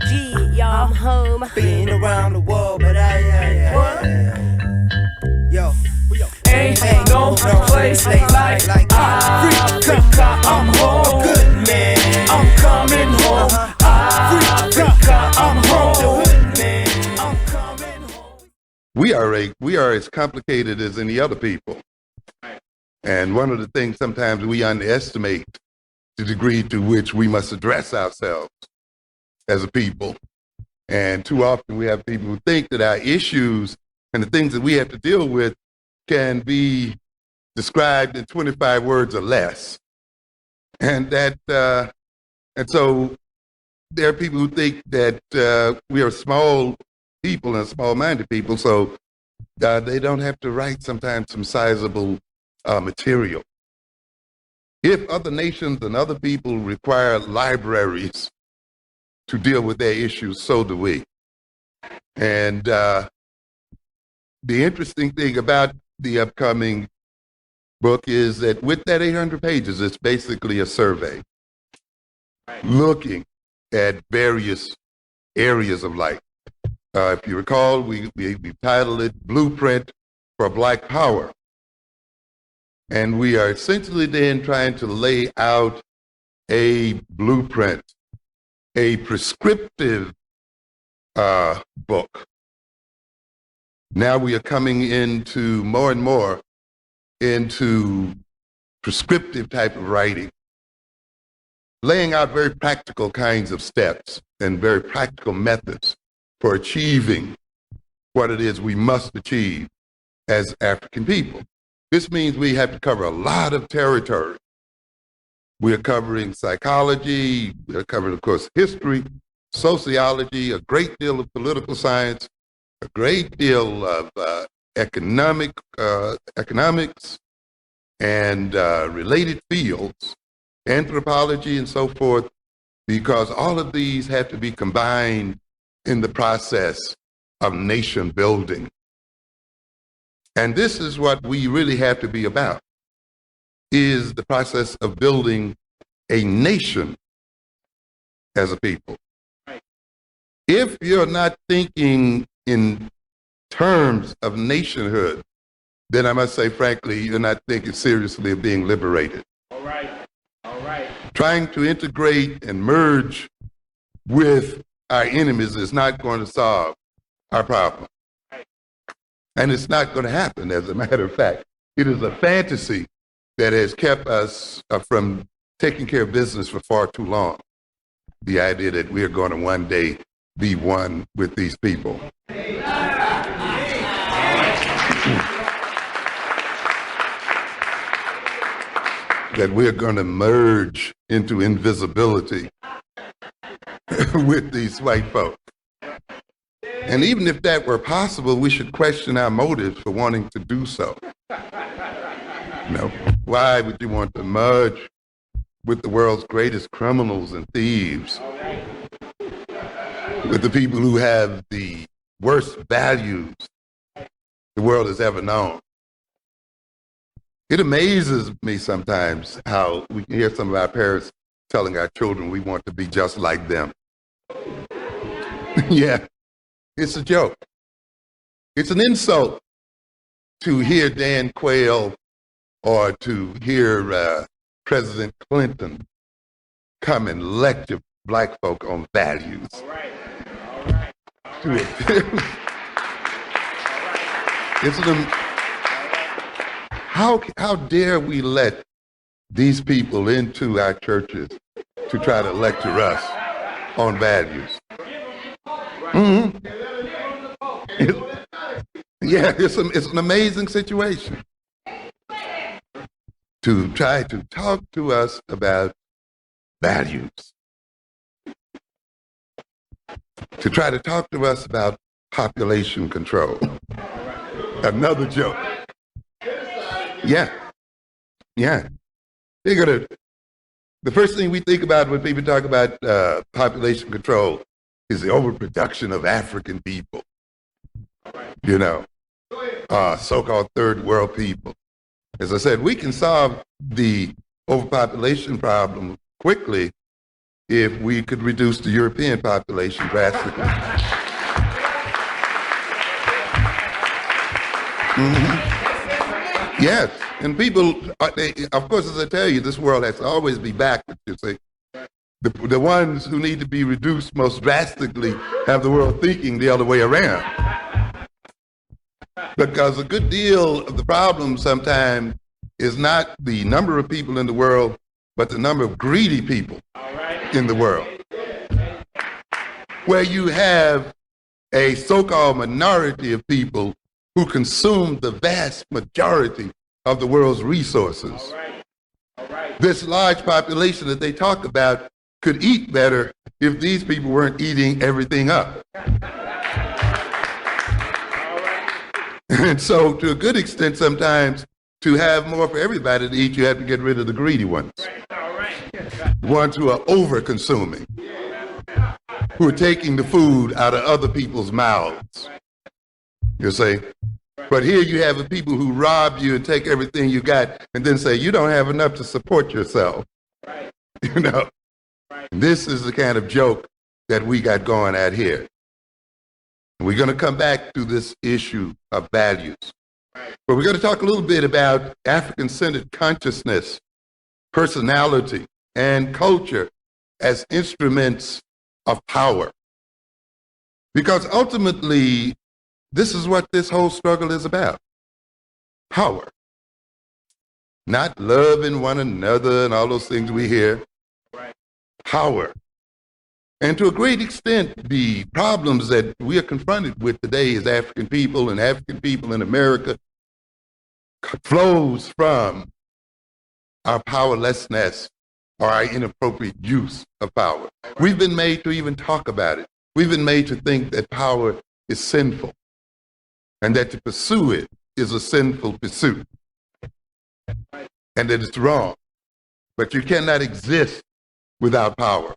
G, y'all, I'm home. Been around the world, but yo, ain't no place like Africa. I'm home. good man. I'm coming home. Africa. I'm home. I'm coming home. We are as complicated as any other people. And one of the things sometimes we underestimate the degree to which we must address ourselves as a people. And too often we have people who think that our issues and the things that we have to deal with can be described in 25 words or less. And so there are people who think that we are small people and small-minded people, so they don't have to write sometimes some sizable material. If other nations and other people require libraries to deal with their issues, so do we. And the interesting thing about the upcoming book is that with that 800 pages, it's basically a survey looking at various areas of life. If you recall, we titled it Blueprint for Black Power. And we are essentially then trying to lay out a blueprint, a prescriptive book. Now we are coming into more and more into prescriptive type of writing, laying out very practical kinds of steps and very practical methods for achieving what it is we must achieve as African people. This means we have to cover a lot of territory. We are covering psychology, we are covering, of course, history, sociology, a great deal of political science, a great deal of economics and related fields, anthropology and so forth, because all of these have to be combined in the process of nation building. And this is what we really have to be about, is the process of building a nation as a people. If you're not thinking in terms of nationhood, then I must say, frankly, you're not thinking seriously of being liberated. All right. Trying to integrate and merge with our enemies is not going to solve our problem. And it's not going to happen, as a matter of fact. It is a fantasy that has kept us from taking care of business for far too long. The idea that we are going to one day be one with these people. That we're going to merge into invisibility with these white folks. And even if that were possible, we should question our motives for wanting to do so. Why would you want to merge with the world's greatest criminals and thieves? With the people who have the worst values the world has ever known. It amazes me sometimes how we can hear some of our parents telling our children we want to be just like them. Yeah, it's a joke. It's an insult to hear Dan Quayle or to hear President Clinton come and lecture black folk on values. All right. How dare we let these people into our churches to try to lecture us on values? Mm-hmm. It's an amazing situation to try to talk to us about values, to try to talk to us about population control. Another joke. Yeah. The first thing we think about when people talk about population control is the overproduction of African people. So-called third world people. As I said, we can solve the overpopulation problem quickly if we could reduce the European population drastically. Yes, and people, of course, as I tell you, this world has to always be backwards, you see. The ones who need to be reduced most drastically have the world thinking the other way around. Because a good deal of the problem sometimes is not the number of people in the world, but the number of greedy people in the world. Where you have a so-called minority of people who consume the vast majority of the world's resources. This large population that they talk about could eat better if these people weren't eating everything up. And so, to a good extent, sometimes to have more for everybody to eat, you have to get rid of the greedy ones. The ones who are over-consuming, who are taking the food out of other people's mouths. You see? But here you have the people who rob you and take everything you got and then say, you don't have enough to support yourself. You know? This is the kind of joke that we got going at here. We're going to come back to this issue of values. But we're going to talk a little bit about African-centered consciousness, personality, and culture as instruments of power. Because ultimately, this is what this whole struggle is about. Power. Not loving one another and all those things we hear. Power. And to a great extent, the problems that we are confronted with today as African people and African people in America flows from our powerlessness or our inappropriate use of power. We've been made to even talk about it. We've been made to think that power is sinful and that to pursue it is a sinful pursuit and that it's wrong. But you cannot exist without power.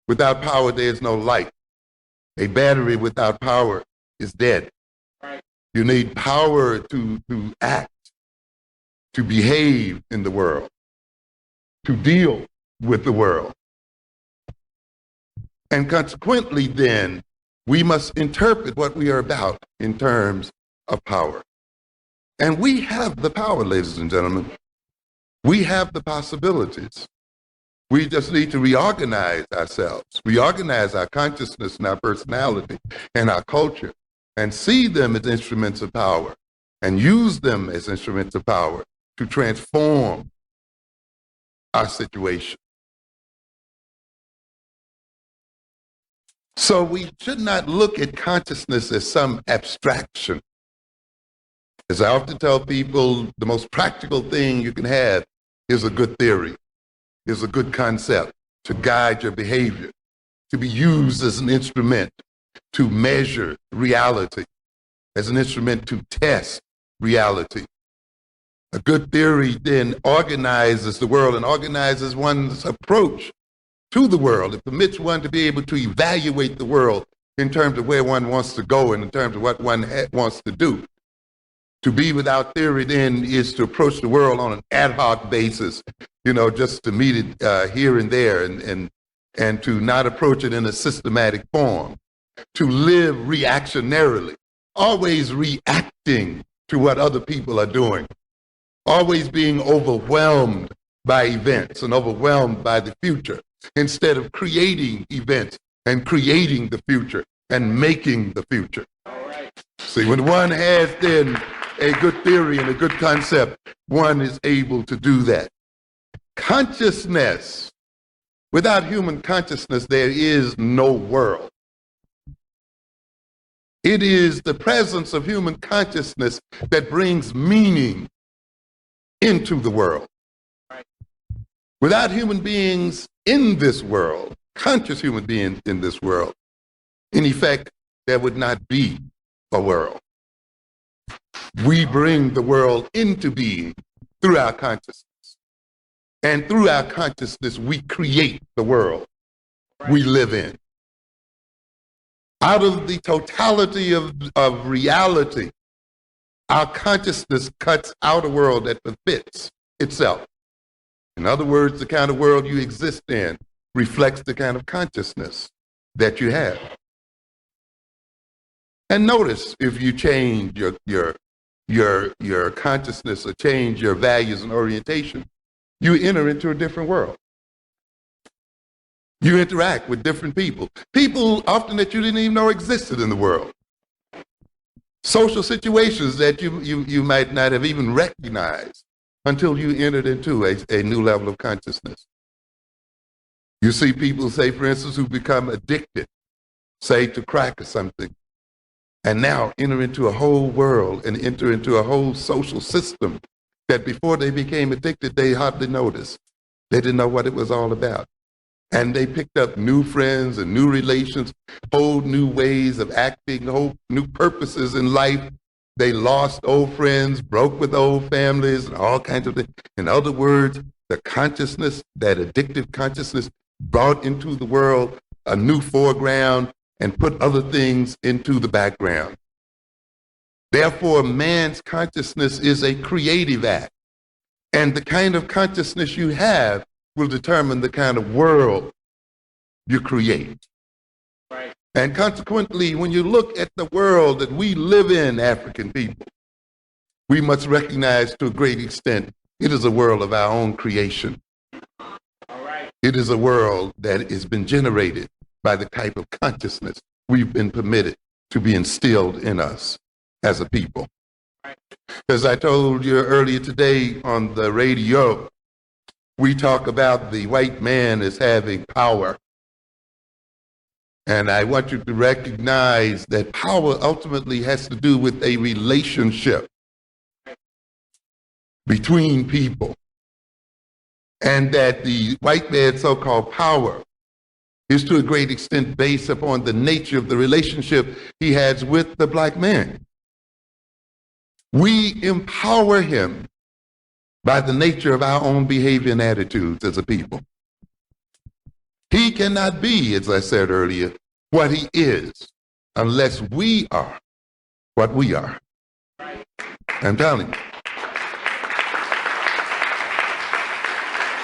Without power, there is no light. A battery without power is dead. You need power to act, to behave in the world, to deal with the world. And consequently, then, we must interpret what we are about in terms of power. And we have the power, ladies and gentlemen. We have the possibilities. We just need to reorganize ourselves, reorganize our consciousness and our personality and our culture, and see them as instruments of power and use them as instruments of power to transform our situation. So we should not look at consciousness as some abstraction. As I often tell people, the most practical thing you can have is a good theory, is a good concept to guide your behavior, to be used as an instrument to measure reality, as an instrument to test reality. A good theory then organizes the world and organizes one's approach to the world. It permits one to be able to evaluate the world in terms of where one wants to go and in terms of what one wants to do. To be without theory then is to approach the world on an ad hoc basis, you know, just to meet it here and there and to not approach it in a systematic form. To live reactionarily, always reacting to what other people are doing, always being overwhelmed by events and overwhelmed by the future, instead of creating events and creating the future and making the future. See, when one has then a good theory and a good concept, one is able to do that. Consciousness. Without human consciousness, there is no world. It is the presence of human consciousness that brings meaning into the world. Without human beings in this world, conscious human beings in this world, in effect, there would not be a world. We bring the world into being through our consciousness. And through our consciousness, we create the world we live in. Out of the totality of reality, our consciousness cuts out a world that befits itself. In other words, the kind of world you exist in reflects the kind of consciousness that you have. And notice if you change your consciousness or change your values and orientation, you enter into a different world. You interact with different people. People often that you didn't even know existed in the world. Social situations that you might not have even recognized until you entered into a new level of consciousness. You see people, say, for instance, who become addicted, say, to crack or something, and now enter into a whole world and enter into a whole social system that before they became addicted, they hardly noticed. They didn't know what it was all about. And they picked up new friends and new relations, whole new ways of acting, whole new purposes in life. They lost old friends, broke with old families, and all kinds of things. In other words, the consciousness, that addictive consciousness, brought into the world a new foreground and put other things into the background. Therefore, man's consciousness is a creative act. And the kind of consciousness you have will determine the kind of world you create. Right. And consequently, when you look at the world that we live in, African people, we must recognize to a great extent it is a world of our own creation. All right. It is a world that has been generated by the type of consciousness we've been permitted to be instilled in us as a people. Right. As I told you earlier today on the radio, we talk about the white man as having power. And I want you to recognize that power ultimately has to do with a relationship between people. And that the white man's so-called power is to a great extent based upon the nature of the relationship he has with the black man. We empower him by the nature of our own behavior and attitudes as a people. He cannot be, as I said earlier, what he is unless we are what we are. I'm telling you.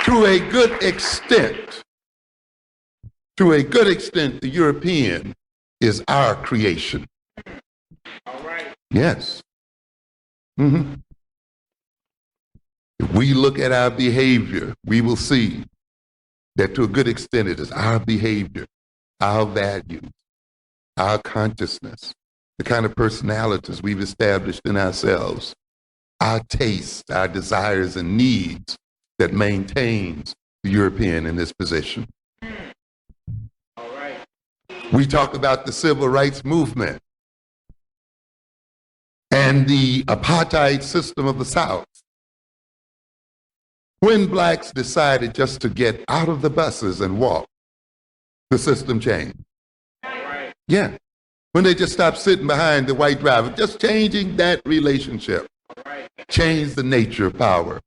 To a good extent, the European is our creation. All right. Yes. Mm-hmm. If we look at our behavior, we will see that to a good extent it is our behavior, our values, our consciousness, the kind of personalities we've established in ourselves, our tastes, our desires and needs that maintains the European in this position. All right. We talk about the civil rights movement and the apartheid system of the South. When blacks decided just to get out of the buses and walk, the system changed. Right. Yeah. When they just stopped sitting behind the white driver, just changing that relationship, right, changed the nature of power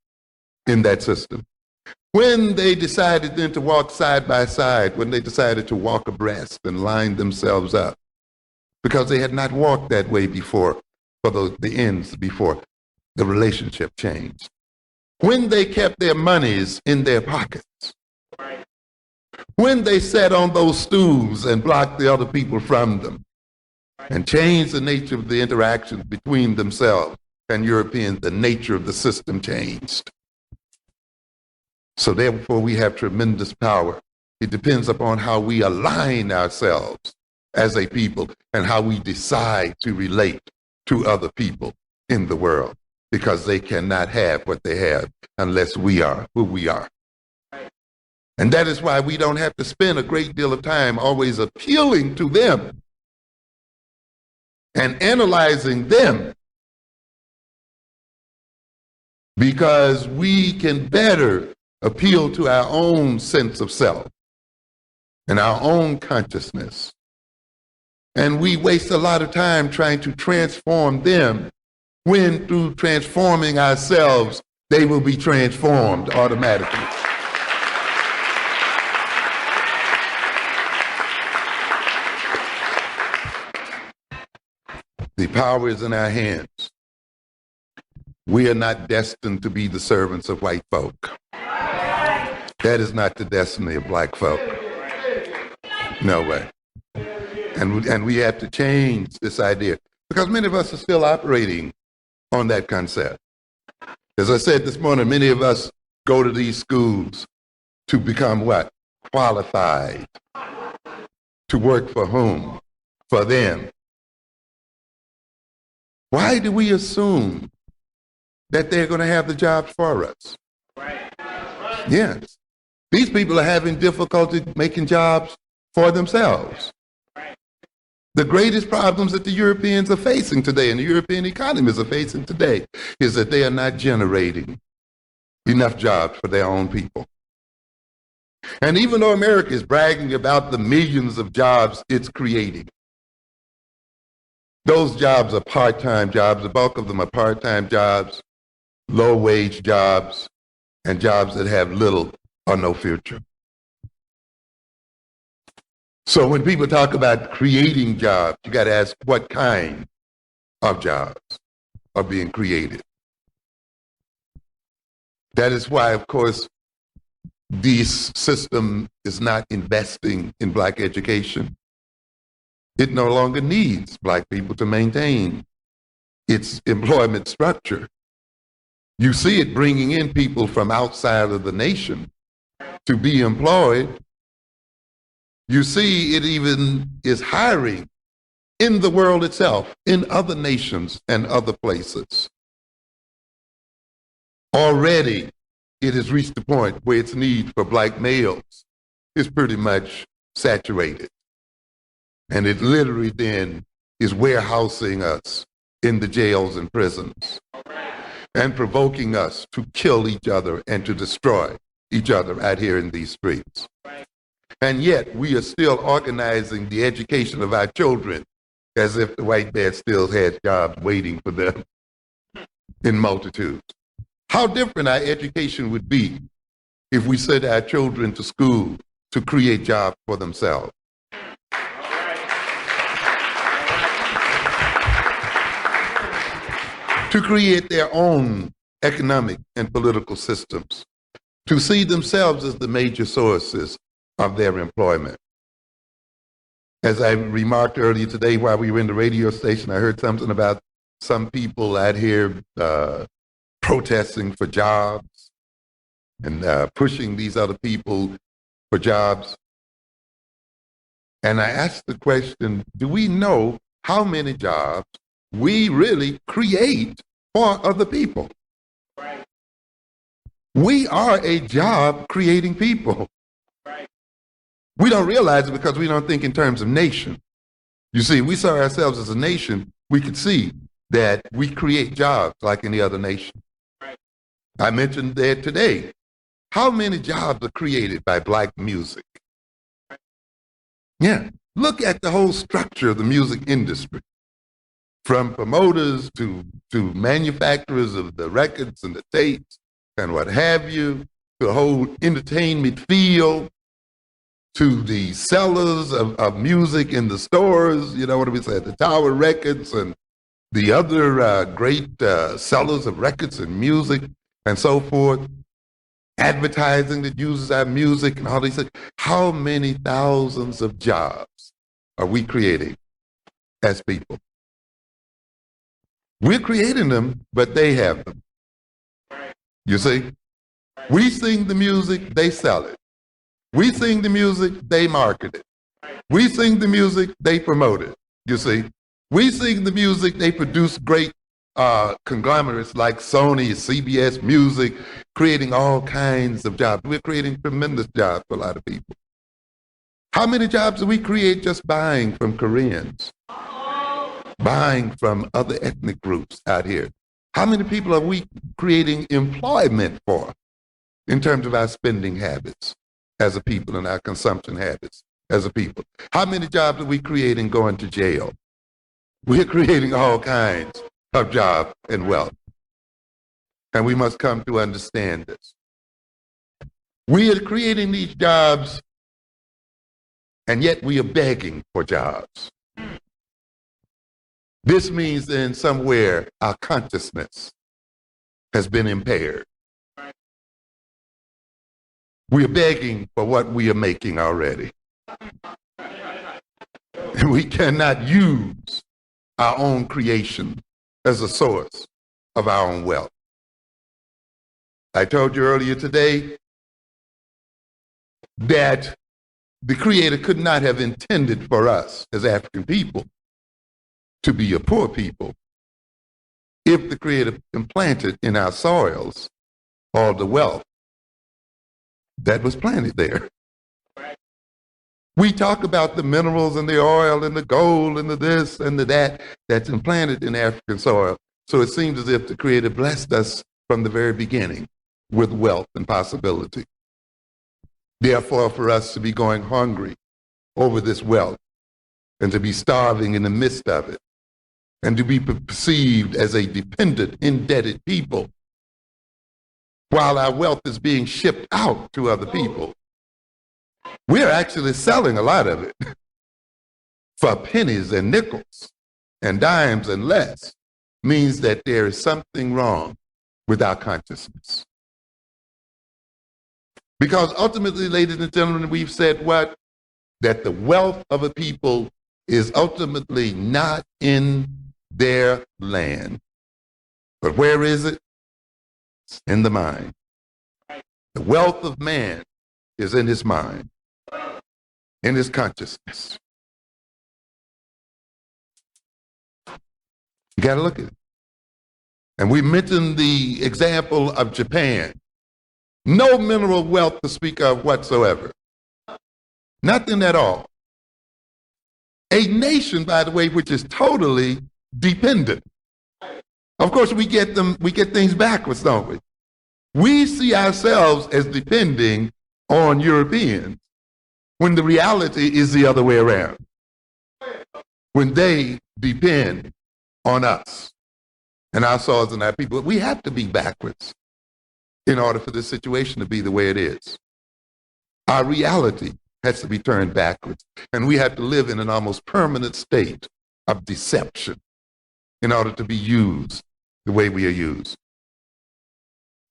in that system. When they decided then to walk side by side, when they decided to walk abreast and line themselves up, because they had not walked that way before, for the ends before, the relationship changed. When they kept their monies in their pockets, right, when they sat on those stools and blocked the other people from them, right, and changed the nature of the interactions between themselves and Europeans, the nature of the system changed. So therefore we have tremendous power. It depends upon how we align ourselves as a people and how we decide to relate to other people in the world, because they cannot have what they have unless we are who we are. And that is why we don't have to spend a great deal of time always appealing to them and analyzing them, because we can better appeal to our own sense of self and our own consciousness. And we waste a lot of time trying to transform them, when through transforming ourselves, they will be transformed automatically. The power is in our hands. We are not destined to be the servants of white folk. That is not the destiny of black folk. No way. And we have to change this idea because many of us are still operating on that concept. As I said this morning, many of us go to these schools to become what? Qualified. To work for whom? For them. Why do we assume that they're going to have the jobs for us? Yes. These people are having difficulty making jobs for themselves. The greatest problems that the Europeans are facing today and the European economies are facing today is that they are not generating enough jobs for their own people. And even though America is bragging about the millions of jobs it's creating, those jobs are part-time jobs. The bulk of them are part-time jobs, low-wage jobs, and jobs that have little or no future. So when people talk about creating jobs, you got to ask what kind of jobs are being created. That is why, of course, this system is not investing in black education. It no longer needs black people to maintain its employment structure. You see it bringing in people from outside of the nation to be employed. You see it even is hiring in the world itself, in other nations and other places. Already, it has reached the point where its need for black males is pretty much saturated. And it literally then is warehousing us in the jails and prisons and provoking us to kill each other and to destroy each other out here in these streets. And yet we are still organizing the education of our children as if the white man still has jobs waiting for them in multitudes. How different our education would be if we sent our children to school to create jobs for themselves. To create their own economic and political systems, to see themselves as the major sources of their employment. As I remarked earlier today while we were in the radio station, I heard something about some people out here protesting for jobs and pushing these other people for jobs. And I asked the question, do we know how many jobs we really create for other people? We are a job creating people. We don't realize it because we don't think in terms of nation. You see, we saw ourselves as a nation, we could see that we create jobs like any other nation. I mentioned that today. How many jobs are created by black music? Yeah, look at the whole structure of the music industry. From promoters to manufacturers of the records and the tapes and what have you, to the whole entertainment field, to the sellers of music in the stores, you know what we say, the Tower Records and the other great sellers of records and music and so forth, advertising that uses our music and all these things. How many thousands of jobs are we creating as people? We're creating them, but they have them. You see? We sing the music, they sell it. We sing the music, they market it. We sing the music, they promote it. You see? We sing the music, they produce great conglomerates like Sony, CBS Music, creating all kinds of jobs. We're creating tremendous jobs for a lot of people. How many jobs do we create just buying from Koreans? Buying from other ethnic groups out here? How many people are we creating employment for in terms of our spending habits as a people and our consumption habits as a people? How many jobs are we creating going to jail? We're creating all kinds of jobs and wealth. And we must come to understand this. We are creating these jobs, and yet we are begging for jobs. This means that in somewhere our consciousness has been impaired. We are begging for what we are making already. And we cannot use our own creation as a source of our own wealth. I told you earlier today that the Creator could not have intended for us as African people to be a poor people if the Creator implanted in our soils all the wealth that was planted there. We talk about the minerals and the oil and the gold and the this and the that that's implanted in African soil. So it seems as if the Creator blessed us from the very beginning with wealth and possibility. Therefore, for us to be going hungry over this wealth and to be starving in the midst of it and to be perceived as a dependent, indebted people while our wealth is being shipped out to other people. We're actually selling a lot of it for pennies and nickels and dimes and less. Means that there is something wrong with our consciousness. Because ultimately, ladies and gentlemen, we've said what? That the wealth of a people is ultimately not in their land. But where is it? It's in the mind. The wealth of man is in his mind, in his consciousness. You got to look at it. And we mentioned the example of Japan. No mineral wealth to speak of whatsoever. Nothing at all. A nation, by the way, which is totally dependent. Of course, we get things backwards, don't we? We see ourselves as depending on Europeans when the reality is the other way around. When they depend on us and our soils and our people, we have to be backwards in order for this situation to be the way it is. Our reality has to be turned backwards, and we have to live in an almost permanent state of deception in order to be used the way we are used.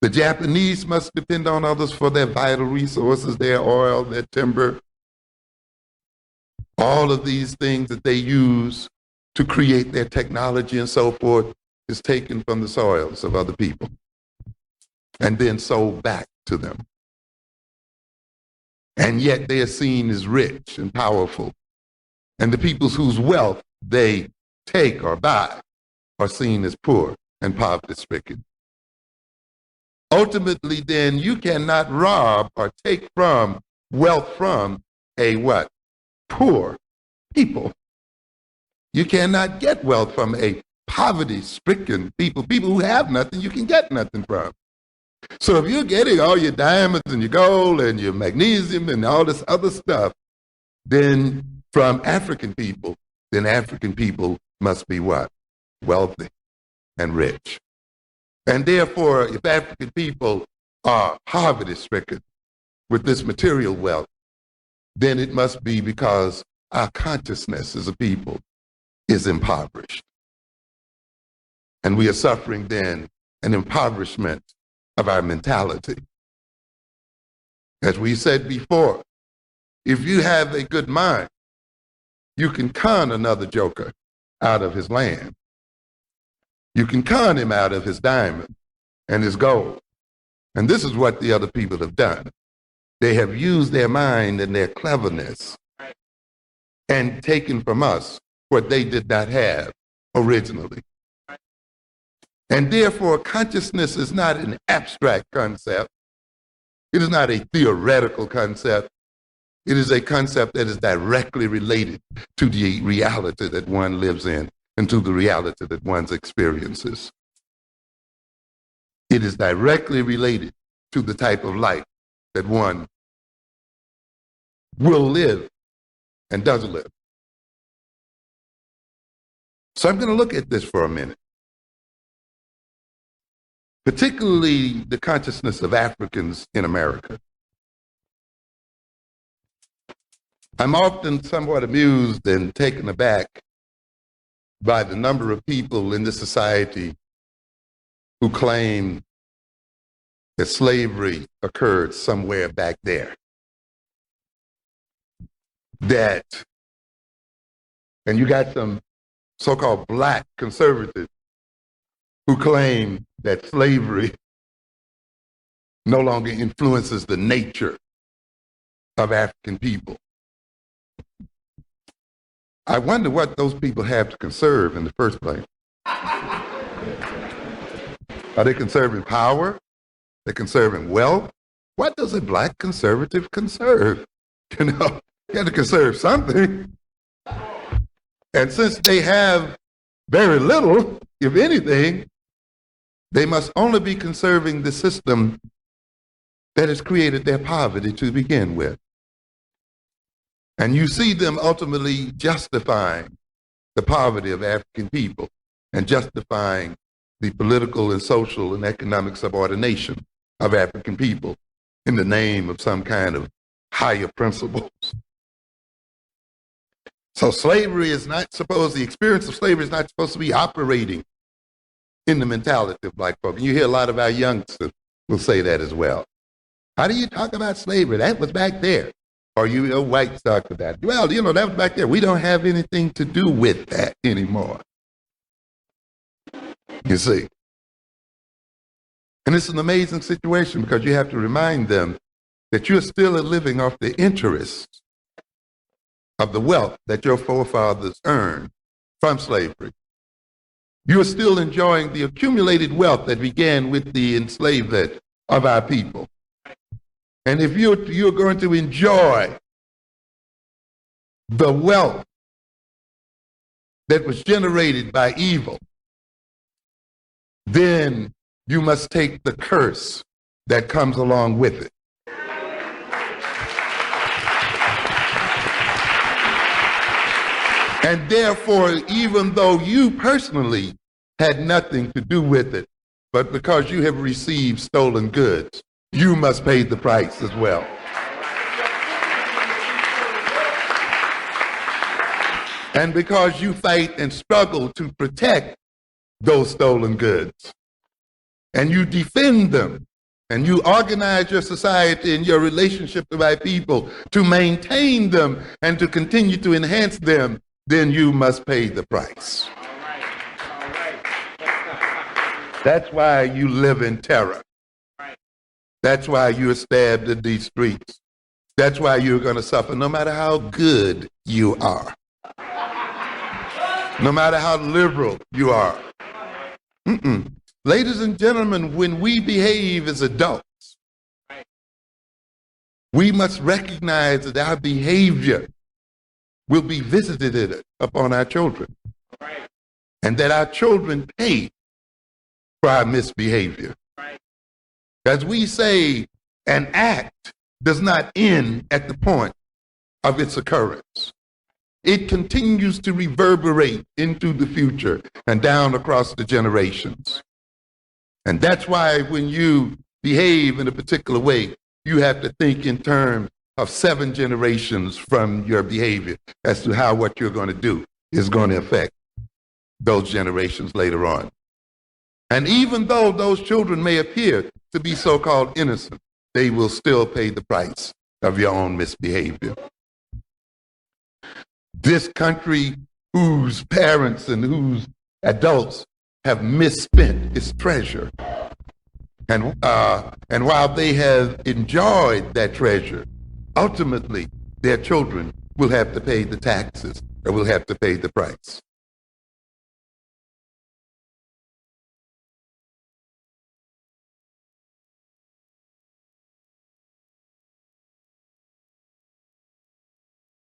The Japanese must depend on others for their vital resources, their oil, their timber, all of these things that they use to create their technology and so forth is taken from the soils of other people and then sold back to them. And yet they are seen as rich and powerful. And the peoples whose wealth they take or buy are seen as poor and poverty-stricken. Ultimately, then, you cannot rob or take from wealth from a what? Poor people. You cannot get wealth from a poverty-stricken people who have nothing you can get nothing from. So if you're getting all your diamonds and your gold and your magnesium and all this other stuff, then from African people, then African people must be what? Wealthy and rich. And therefore, if African people are poverty-stricken with this material wealth, then it must be because our consciousness as a people is impoverished. And we are suffering then an impoverishment of our mentality. As we said before, if you have a good mind, you can con another joker out of his land. You can con him out of his diamond and his gold. And this is what the other people have done. They have used their mind and their cleverness and taken from us what they did not have originally. And therefore, consciousness is not an abstract concept. It is not a theoretical concept. It is a concept that is directly related to the reality that one lives in and to the reality that one experiences. It is directly related to the type of life that one will live and does live. So I'm going to look at this for a minute. Particularly the consciousness of Africans in America. I'm often somewhat amused and taken aback by the number of people in this society who claim that slavery occurred somewhere back there. That And you got some so-called black conservatives who claim that slavery no longer influences the nature of African people. I wonder what those people have to conserve in the first place. Are they conserving power? They're conserving wealth? What does a black conservative conserve? You know, you have to conserve something. And since they have very little, if anything, they must only be conserving the system that has created their poverty to begin with. And you see them ultimately justifying the poverty of African people and justifying the political and social and economic subordination of African people in the name of some kind of higher principles. So slavery is not supposed, the experience of slavery is not supposed to be operating in the mentality of black folk. And you hear a lot of our youngsters will say that as well. How do you talk about slavery? That was back there. Or you whites talk about that. Well, you know, that was back there. We don't have anything to do with that anymore. You see. And it's an amazing situation because you have to remind them that you're still living off the interest of the wealth that your forefathers earned from slavery. You are still enjoying the accumulated wealth that began with the enslavement of our people. And if you're going to enjoy the wealth that was generated by evil, then you must take the curse that comes along with it. And therefore, even though you personally had nothing to do with it, but because you have received stolen goods, you must pay the price as well. And because you fight and struggle to protect those stolen goods, and you defend them, and you organize your society and your relationship to my people to maintain them and to continue to enhance them, then you must pay the price. That's why you live in terror. That's why you're stabbed in these streets. That's why you're going to suffer no matter how good you are. No matter how liberal you are. Ladies and gentlemen, when we behave as adults, we must recognize that our behavior will be visited upon our children. And that our children pay for our misbehavior. As we say, an act does not end at the point of its occurrence. It continues to reverberate into the future and down across the generations. And that's why when you behave in a particular way, you have to think in terms of 7 generations from your behavior as to how what you're going to do is going to affect those generations later on. And even though those children may appear to be so-called innocent, they will still pay the price of your own misbehavior. This country whose parents and whose adults have misspent its treasure, and while they have enjoyed that treasure, ultimately their children will have to pay the taxes or will have to pay the price.